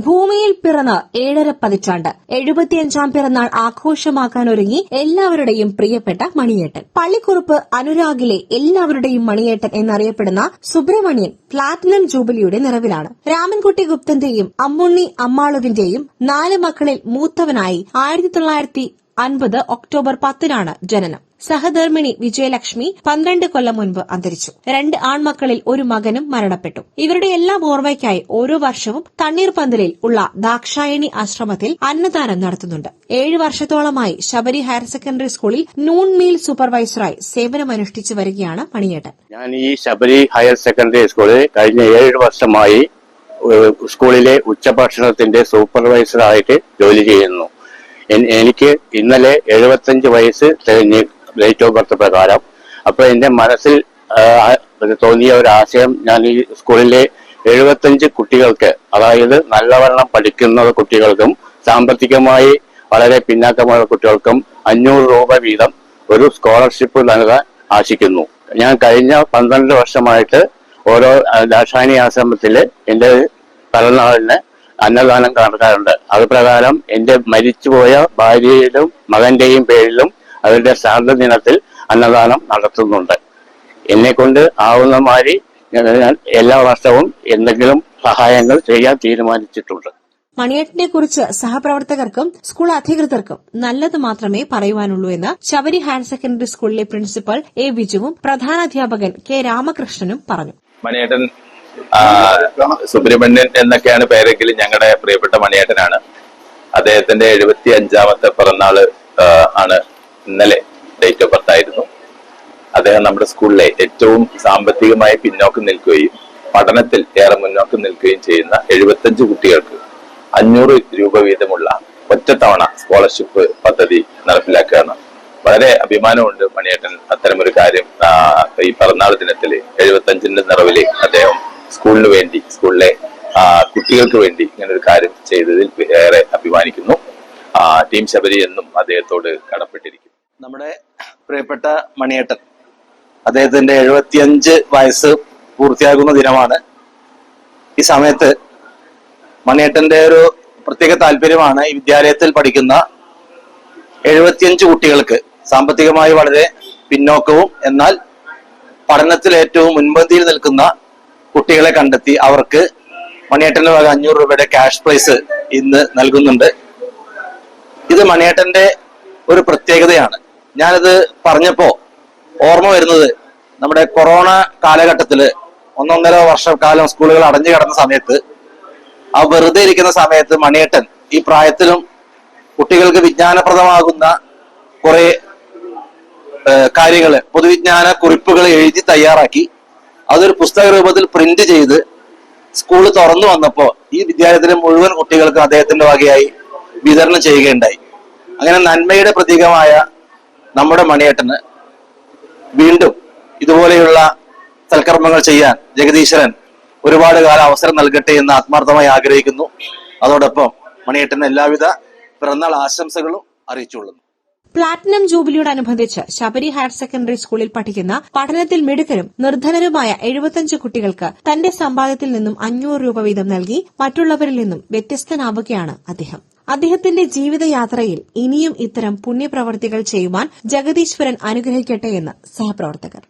ഭൂമിയിൽ പിറന്ന് 7.5 പതിറ്റാണ്ട് 75ാം പിറന്നാൾ ആഘോഷമാക്കാനൊരുങ്ങി എല്ലാവരുടെയും പ്രിയപ്പെട്ട മണിയേട്ടൻ. പള്ളിക്കുറുപ്പ് അനുരാഗിലെ എല്ലാവരുടെയും മണിയേട്ടൻ എന്നറിയപ്പെടുന്ന സുബ്രഹ്മണ്യൻ പ്ലാറ്റിനം ജൂബിലിയുടെ നിറവിലാണ്. രാമൻകുട്ടി ഗുപ്തന്റെയും അമ്മുണ്ണി അമ്മാളുവിന്റെയും 4 മക്കളിൽ മൂത്തവനായി 1950 ഒക്ടോബർ 10-നാണ് ജനനം. സഹധർമ്മിണി വിജയലക്ഷ്മി 12 കൊല്ലം മുൻപ് അന്തരിച്ചു. 2 ആൺമക്കളിൽ ഒരു മകനും മരണപ്പെട്ടു. ഇവരുടെ എല്ലാം ഓർമ്മയ്ക്കായി ഓരോ വർഷവും തണ്ണീർപന്തലിൽ ഉള്ള ദാക്ഷായണി ആശ്രമത്തിൽ അന്നദാനം നടത്തുന്നുണ്ട്. 7 വർഷത്തോളമായി ശബരി ഹയർ സെക്കൻഡറി സ്കൂളിൽ നൂൺ മീൽ സൂപ്പർവൈസറായി സേവനമനുഷ്ഠിച്ചു വരികയാണ് മണിയേട്ടൻ. ഞാൻ ഈ ശബരി ഹയർ സെക്കൻഡറി സ്കൂളിൽ കഴിഞ്ഞ 7 വർഷമായി സ്കൂളിലെ ഉച്ചഭക്ഷണത്തിന്റെ സൂപ്പർവൈസറായിട്ട് ജോലി ചെയ്യുന്നു. എനിക്ക് ഇന്നലെ 75 വയസ്സ് തികഞ്ഞ് ഡേറ്റ് ഓഫ് ബർത്ത് പ്രകാരം. അപ്പൊ എന്റെ മനസ്സിൽ തോന്നിയ ഒരു ആശയം, ഞാൻ ഈ സ്കൂളിലെ 75 കുട്ടികൾക്ക്, അതായത് നല്ലവണ്ണം പഠിക്കുന്ന കുട്ടികൾക്കും സാമ്പത്തികമായി വളരെ പിന്നാക്കമായ കുട്ടികൾക്കും 500 രൂപ വീതം ഒരു സ്കോളർഷിപ്പ് നൽകാൻ ആശിക്കുന്നു. ഞാൻ കഴിഞ്ഞ 12 വർഷമായിട്ട് ഓരോ ദാക്ഷായണി ആശ്രമത്തില് എന്റെ പിറന്നാളിന് അന്നദാനം നടക്കാറുണ്ട്. അത് പ്രകാരം എന്റെ മരിച്ചുപോയ ഭാര്യയിലും മകന്റെയും പേരിലും അവരുടെ ശ്രാദ്ധ ദിനത്തിൽ അന്നദാനം നടത്തുന്നുണ്ട്. എന്നെ കൊണ്ട് ആവുന്ന മാതിരി ഞാൻ എല്ലാ വർഷവും എന്തെങ്കിലും സഹായങ്ങൾ ചെയ്യാൻ തീരുമാനിച്ചിട്ടുണ്ട്. മണിയേട്ടനെ കുറിച്ച് സഹപ്രവർത്തകർക്കും സ്കൂൾ അധികൃതർക്കും നല്ലത് മാത്രമേ പറയുവാനുള്ളൂ എന്ന് ശബരി ഹയർ സെക്കൻഡറി സ്കൂളിലെ പ്രിൻസിപ്പൽ എ വിജുവും പ്രധാനാധ്യാപകൻ കെ രാമകൃഷ്ണനും പറഞ്ഞു. മണിയേട്ടൻ സുബ്രഹ്മണ്യൻ എന്നൊക്കെയാണ് പേരെങ്കിലും ഞങ്ങളുടെ പ്രിയപ്പെട്ട മണിയേട്ടനാണ്. അദ്ദേഹത്തിന്റെ 75ാമത്തെ പിറന്നാള് ആണ് ഇന്നലെ. ഡേറ്റ് ഓഫ് ബർത്ത് ആയിരുന്നു. അദ്ദേഹം നമ്മുടെ സ്കൂളിലെ ഏറ്റവും സാമ്പത്തികമായി പിന്നോക്കം നിൽക്കുകയും പഠനത്തിൽ ഏറെ മുന്നോക്കം നിൽക്കുകയും ചെയ്യുന്ന 75 കുട്ടികൾക്ക് 500 രൂപ വീതമുള്ള ഒറ്റത്തവണ സ്കോളർഷിപ്പ് പദ്ധതി നടപ്പിലാക്കുകയാണ്. വളരെ അഭിമാനമുണ്ട് മണിയേട്ടൻ അത്തരമൊരു കാര്യം ഈ പിറന്നാൾ ദിനത്തില് 75ന്റെ നിറവില് അദ്ദേഹം സ്കൂളിന് വേണ്ടി, സ്കൂളിലെ കുട്ടികൾക്ക് വേണ്ടി ഇങ്ങനെ ഒരു കാര്യം ചെയ്തതിൽ ഏറെ അഭിമാനിക്കുന്നു. ടീം ശബരി എന്നും അദ്ദേഹത്തോട് കടപ്പെട്ടിരിക്കും. നമ്മുടെ പ്രിയപ്പെട്ട മണിയേട്ടൻ, അദ്ദേഹത്തിന്റെ 75 വയസ്സ് പൂർത്തിയാകുന്ന ദിനമാണ്. ഈ സമയത്ത് മണിയേട്ടന്റെ ഒരു പ്രത്യേക താല്പര്യമാണ് ഈ വിദ്യാലയത്തിൽ പഠിക്കുന്ന 75 കുട്ടികൾക്ക് സാമ്പത്തികമായി വളരെ പിന്നോക്കവും എന്നാൽ പഠനത്തിൽ ഏറ്റവും മുൻപന്തിയിൽ നിൽക്കുന്ന കുട്ടികളെ കണ്ടെത്തി അവർക്ക് മണിയേട്ടന്റെ വക 500 രൂപയുടെ ക്യാഷ് പ്രൈസ് ഇന്ന് നൽകുന്നുണ്ട്. ഇത് മണിയേട്ടന്റെ ഒരു പ്രത്യേകതയാണ്. ഞാനത് പറഞ്ഞപ്പോ ഓർമ്മ വരുന്നത്, നമ്മുടെ കൊറോണ കാലഘട്ടത്തില് 1.5 വർഷക്കാലം സ്കൂളുകൾ അടഞ്ഞു കിടന്ന സമയത്ത്, ആ വെറുതെ ഇരിക്കുന്ന സമയത്ത് മണിയേട്ടൻ ഈ പ്രായത്തിലും കുട്ടികൾക്ക് വിജ്ഞാനപ്രദമാകുന്ന കുറെ കാര്യങ്ങള്, പൊതുവിജ്ഞാന കുറിപ്പുകൾ എഴുതി തയ്യാറാക്കി അതൊരു പുസ്തക രൂപത്തിൽ പ്രിന്റ് ചെയ്ത് സ്കൂള് തുറന്നു വന്നപ്പോ ഈ വിദ്യാലയത്തിലെ മുഴുവൻ കുട്ടികൾക്കും അദ്ദേഹത്തിന്റെ വകയായി വിതരണം ചെയ്യുകയുണ്ടായി. അങ്ങനെ നന്മയുടെ പ്രതീകമായ നമ്മുടെ മണിയേട്ടന് വീണ്ടും ഇതുപോലെയുള്ള സൽക്കർമ്മങ്ങൾ ചെയ്യാൻ ജഗദീശ്വരൻ ഒരുപാട് കാലം അവസരം നൽകട്ടെ എന്ന് ആത്മാർത്ഥമായി ആഗ്രഹിക്കുന്നു. അതോടൊപ്പം മണിയേട്ടന് എല്ലാവിധ പിറന്നാൾ ആശംസകളും അറിയിച്ചുകൊള്ളുന്നു. പ്ലാറ്റിനം ജൂബിലിയോടനുബന്ധിച്ച് ശബരി ഹയർ സെക്കൻഡറി സ്കൂളിൽ പഠിക്കുന്ന പഠനത്തിൽ മിടുക്കരും നിർധനരുമായ 75 കുട്ടികൾക്ക് തന്റെ സമ്പാദ്യത്തിൽ നിന്നും 500 രൂപ വീതം നൽകി മറ്റുള്ളവരിൽ നിന്നും വ്യത്യസ്തനാവുകയാണ് അദ്ദേഹം. അദ്ദേഹത്തിന്റെ ജീവിതയാത്രയിൽ ഇനിയും ഇത്തരം പുണ്യപ്രവർത്തികൾ ചെയ്യുവാൻ ജഗദീശ്വരൻ അനുഗ്രഹിക്കട്ടെ എന്ന് സഹപ്രവർത്തകർ.